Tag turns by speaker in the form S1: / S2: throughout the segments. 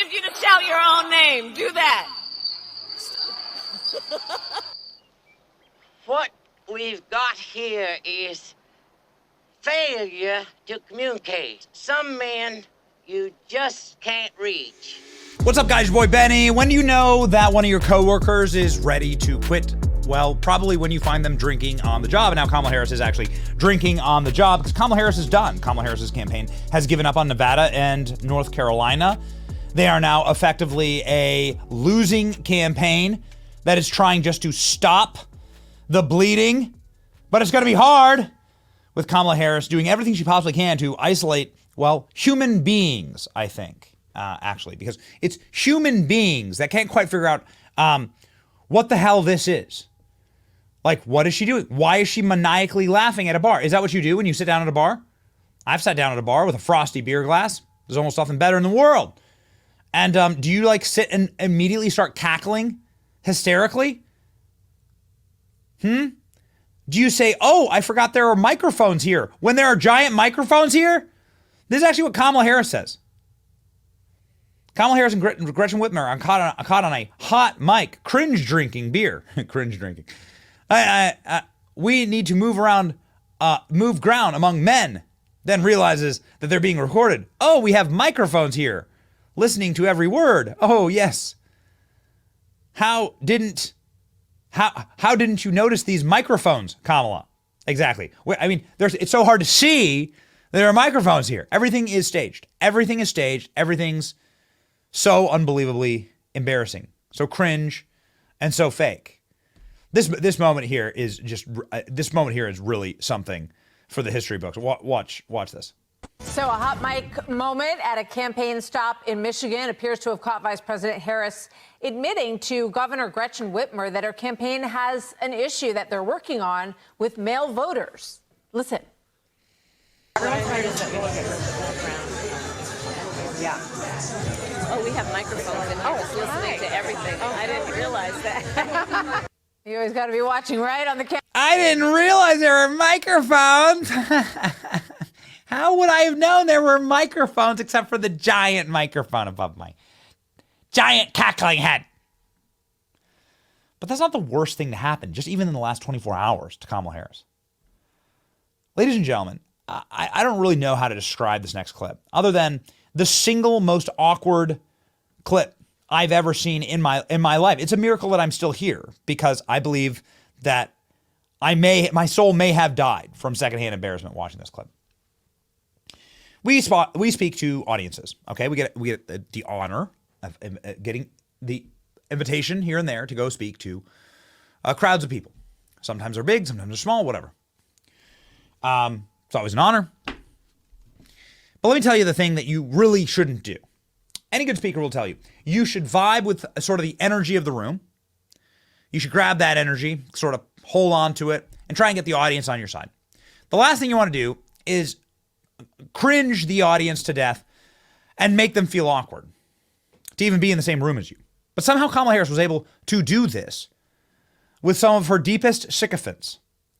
S1: of you to shout your own name. Do that.
S2: What we've got here is failure to communicate. Some men you just can't reach.
S3: What's up, guys? Your boy Benny. When do you know that one of your coworkers is ready to quit? Well, probably when you find them drinking on the job. And now Kamala Harris is actually drinking on the job because Kamala Harris is done. Kamala Harris's campaign has given up on Nevada and North Carolina. They are now effectively a losing campaign that is trying just to stop the bleeding. But it's going to be hard with Kamala Harris doing everything she possibly can to isolate, well, human beings, I think, actually, because it's human beings that can't quite figure out what the hell this is. Like, what is she doing? Why is she maniacally laughing at a bar? Is that what you do when you sit down at a bar? I've sat down at a bar with a frosty beer glass. There's almost nothing better in the world. And do you like sit and immediately start cackling hysterically? Do you say, oh, I forgot there are microphones here, when there are giant microphones here? This is actually what Kamala Harris says. Kamala Harris and Gretchen Whitmer are caught on a hot mic, cringe drinking beer. Cringe drinking. We need to move ground among men. Then realizes that they're being recorded. Oh, we have microphones here, listening to every word. Oh, yes. How didn't you notice these microphones, Kamala? Exactly. I mean, it's so hard to see that there are microphones here. Everything is staged. Everything is staged. Everything's so unbelievably embarrassing, so cringe, and so fake. This moment here is really something for the history books. Watch this.
S4: So a hot mic moment at a campaign stop in Michigan appears to have caught Vice President Harris admitting to Governor Gretchen Whitmer that her campaign has an issue that they're working on with male voters. Listen.
S1: Yeah. Oh, we have microphones and I was listening to everything. I didn't realize that.
S4: You always got to be watching right on the camera.
S3: I didn't realize there were microphones. How would I have known there were microphones except for the giant microphone above my giant cackling head? But that's not the worst thing to happen, just even in the last 24 hours to Kamala Harris. Ladies and gentlemen, I don't really know how to describe this next clip other than the single most awkward clip I've ever seen in my life. It's a miracle that I'm still here because I believe that my soul may have died from secondhand embarrassment watching this clip. We speak to audiences, okay? We get the honor of getting the invitation here and there to go speak to crowds of people. Sometimes they're big, sometimes they're small, whatever. It's always an honor. But let me tell you the thing that you really shouldn't do. Any good speaker will tell you, you should vibe with sort of the energy of the room. You should grab that energy, sort of hold on to it, and try and get the audience on your side. The last thing you want to do is cringe the audience to death and make them feel awkward to even be in the same room as you. But somehow Kamala Harris was able to do this with some of her deepest sycophants.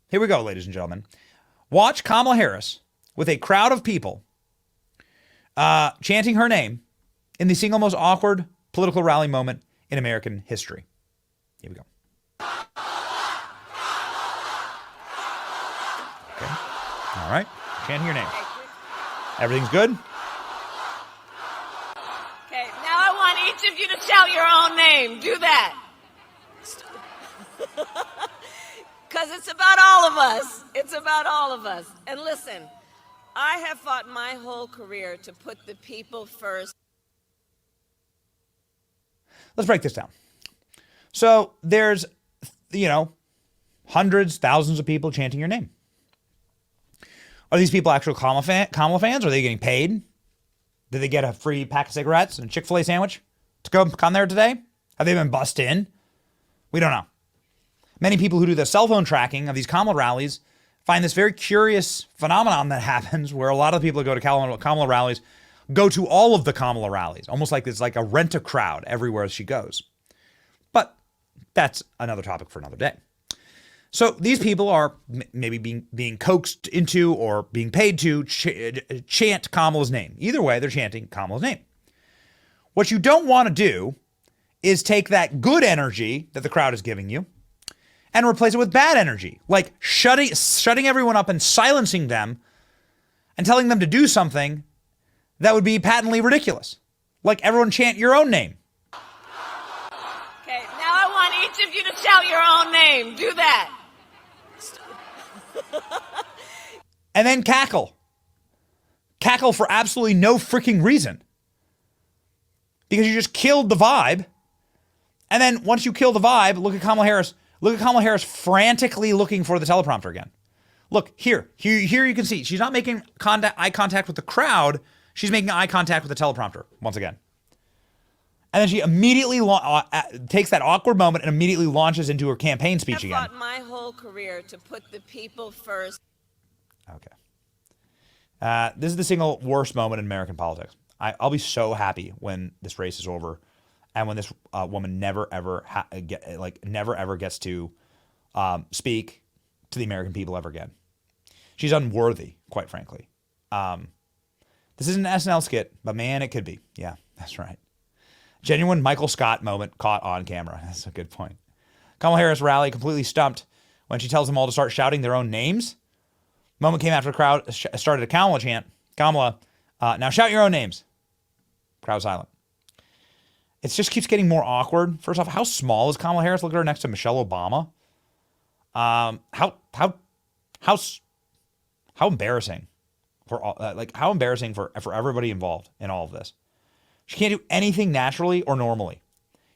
S3: Here we go, ladies and gentlemen. Watch Kamala Harris with a crowd of people chanting her name in the single most awkward political rally moment in American history. Here we go. Okay. All right. Chanting your name. Everything's good?
S1: Okay, now I want each of you to shout your own name. Do that. Because it's about all of us. It's about all of us. And listen, I have fought my whole career to put the people first.
S3: Let's break this down. So there's, hundreds, thousands of people chanting your name. Are these people actual Kamala fans? Are they getting paid? Did they get a free pack of cigarettes and a Chick-fil-A sandwich to come there today? Have they been bussed in? We don't know. Many people who do the cell phone tracking of these Kamala rallies find this very curious phenomenon that happens where a lot of the people who go to Kamala rallies go to all of the Kamala rallies, almost like it's like a rent-a-crowd everywhere she goes. But that's another topic for another day. So these people are maybe being coaxed into or being paid to chant Kamala's name. Either way, they're chanting Kamala's name. What you don't want to do is take that good energy that the crowd is giving you and replace it with bad energy, like shutting everyone up and silencing them and telling them to do something that would be patently ridiculous. Like everyone chant your own name.
S1: Okay, now I want each of you to shout your own name. Do that.
S3: And then cackle. Cackle for absolutely no freaking reason. Because you just killed the vibe. And then once you kill the vibe, look at Kamala Harris. Look at Kamala Harris frantically looking for the teleprompter again. Look, here you can see. She's not making eye contact with the crowd. She's making eye contact with the teleprompter once again. And then she immediately takes that awkward moment and immediately launches into her campaign speech again.
S1: I fought my whole career to put the people first.
S3: Okay. This is the single worst moment in American politics. I'll be so happy when this race is over, and when this woman never ever gets to speak to the American people ever again. She's unworthy, quite frankly. This isn't an SNL skit, but man, it could be. Yeah, that's right. Genuine Michael Scott moment caught on camera. That's a good point. Kamala Harris rally completely stumped when she tells them all to start shouting their own names. Moment came after the crowd started a Kamala chant. Kamala, now shout your own names. Crowd silent. It just keeps getting more awkward. First off, how small is Kamala Harris? Look at her next to Michelle Obama. How embarrassing for all, how embarrassing for everybody involved in all of this. She can't do anything naturally or normally.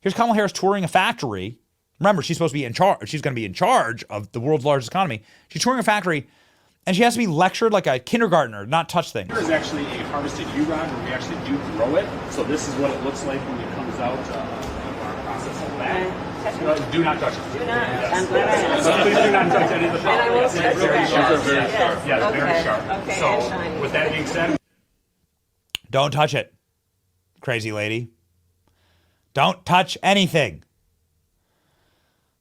S3: Here's Kamala Harris touring a factory. Remember, she's supposed to be in charge. She's going to be in charge of the world's largest economy. She's touring a factory, and she has to be lectured like a kindergartner, not touch things.
S5: Here is actually a harvested U-rod where we actually do grow it. So this is what it looks like when it comes out of our process of that. Do not touch it.
S1: Do not.
S5: Yes.
S1: I'm glad I
S5: So please do not touch any of the
S1: And I will touch
S5: very
S1: it.
S5: sharp. Very
S1: Yes.
S5: sharp. Yes,
S1: Okay.
S5: very sharp.
S1: Okay, and
S5: So
S1: shiny.
S5: with that being said,
S3: Don't touch it, crazy lady. Don't touch anything.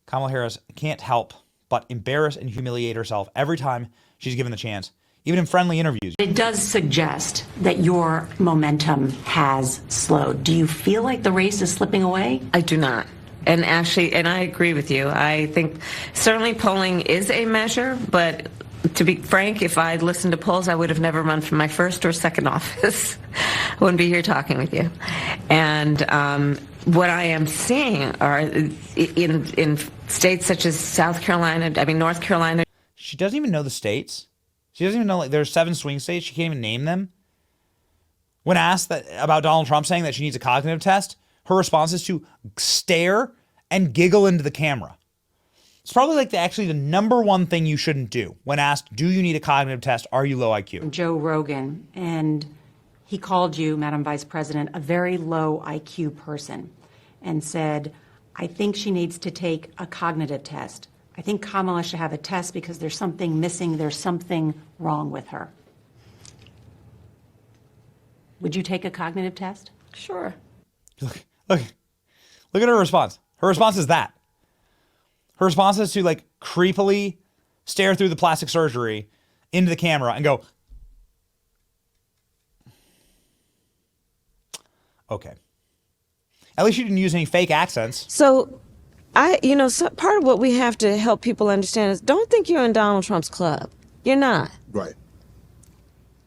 S3: Kamala Harris can't help but embarrass and humiliate herself every time she's given the chance, even in friendly interviews.
S6: It does suggest that your momentum has slowed. Do you feel like the race is slipping away?
S7: I do not. And actually, and I agree with you. I think certainly polling is a measure, but to be frank, if I'd listened to polls, I would have never run for my first or second office. I wouldn't be here talking with you. And what I am seeing are in states such as South Carolina, North Carolina.
S3: She doesn't even know the states. She doesn't even know, like, there's 7 swing states. She can't even name them. When asked about Donald Trump saying that she needs a cognitive test, her response is to stare and giggle into the camera. It's probably like actually the number one thing you shouldn't do when asked, do you need a cognitive test? Are you low IQ?
S6: Joe Rogan, and he called you, Madam Vice President, a very low IQ person and said, I think she needs to take a cognitive test. I think Kamala should have a test because there's something missing. There's something wrong with her. Would you take a cognitive test?
S7: Sure.
S3: Look at her response. Her response is that. Her response is to like creepily stare through the plastic surgery into the camera and go, okay. At least you didn't use any fake accents.
S8: So, part of what we have to help people understand is don't think you're in Donald Trump's club. You're not.
S9: Right.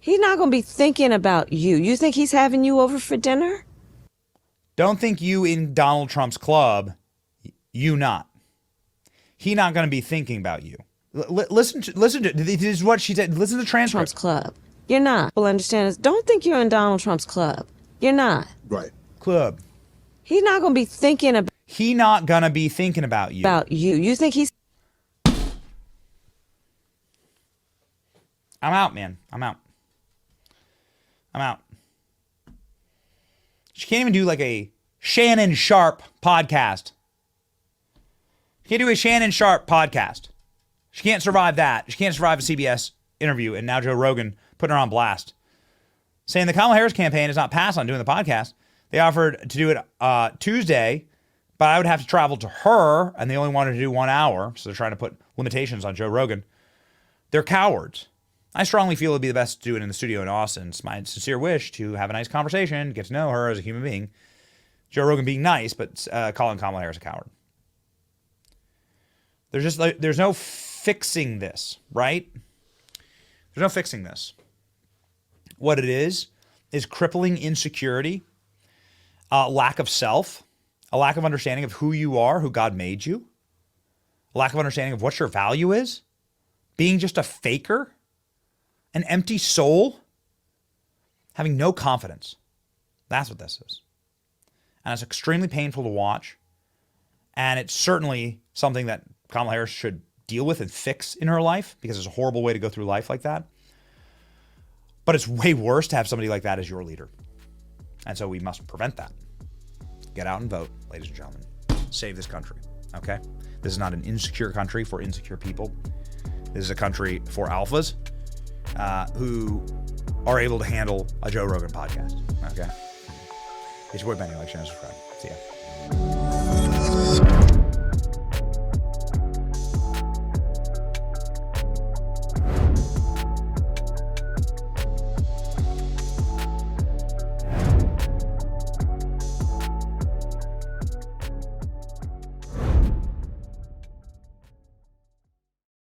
S8: He's not going to be thinking about you. You think he's having you over for dinner?
S3: Don't think you in Donald Trump's club. You not. He not going to be thinking about you. Listen to this is what she said. Listen to the transcript.
S8: Trump's club. You're not. People understand is don't think you're in Donald Trump's club. You're not.
S9: Right.
S3: Club.
S8: He's not going to be thinking about
S3: He not going to be thinking about you.
S8: You think he's
S3: I'm out, man. I'm out. She can't even do like a Shannon Sharp podcast. She can't do a Shannon Sharp podcast. She can't survive that. She can't survive a CBS interview, and now Joe Rogan putting her on blast. Saying the Kamala Harris campaign is not passed on doing the podcast. They offered to do it Tuesday, but I would have to travel to her, and they only wanted to do 1 hour, so they're trying to put limitations on Joe Rogan. They're cowards. I strongly feel it'd be the best to do it in the studio in Austin. It's my sincere wish to have a nice conversation, get to know her as a human being, Joe Rogan being nice, but calling Kamala Harris a coward. There's no fixing this, right? There's no fixing this. What it is crippling insecurity, lack of self, a lack of understanding of who you are, who God made you, a lack of understanding of what your value is, being just a faker, an empty soul, having no confidence. That's what this is. And it's extremely painful to watch. And it's certainly something that Kamala Harris should deal with and fix in her life, because it's a horrible way to go through life like that. But it's way worse to have somebody like that as your leader. And so we must prevent that. Get out and vote, ladies and gentlemen. Save this country, okay? This is not an insecure country for insecure people. This is a country for alphas who are able to handle a Joe Rogan podcast, okay? It's your boy Benny. Like, share, and subscribe. See ya.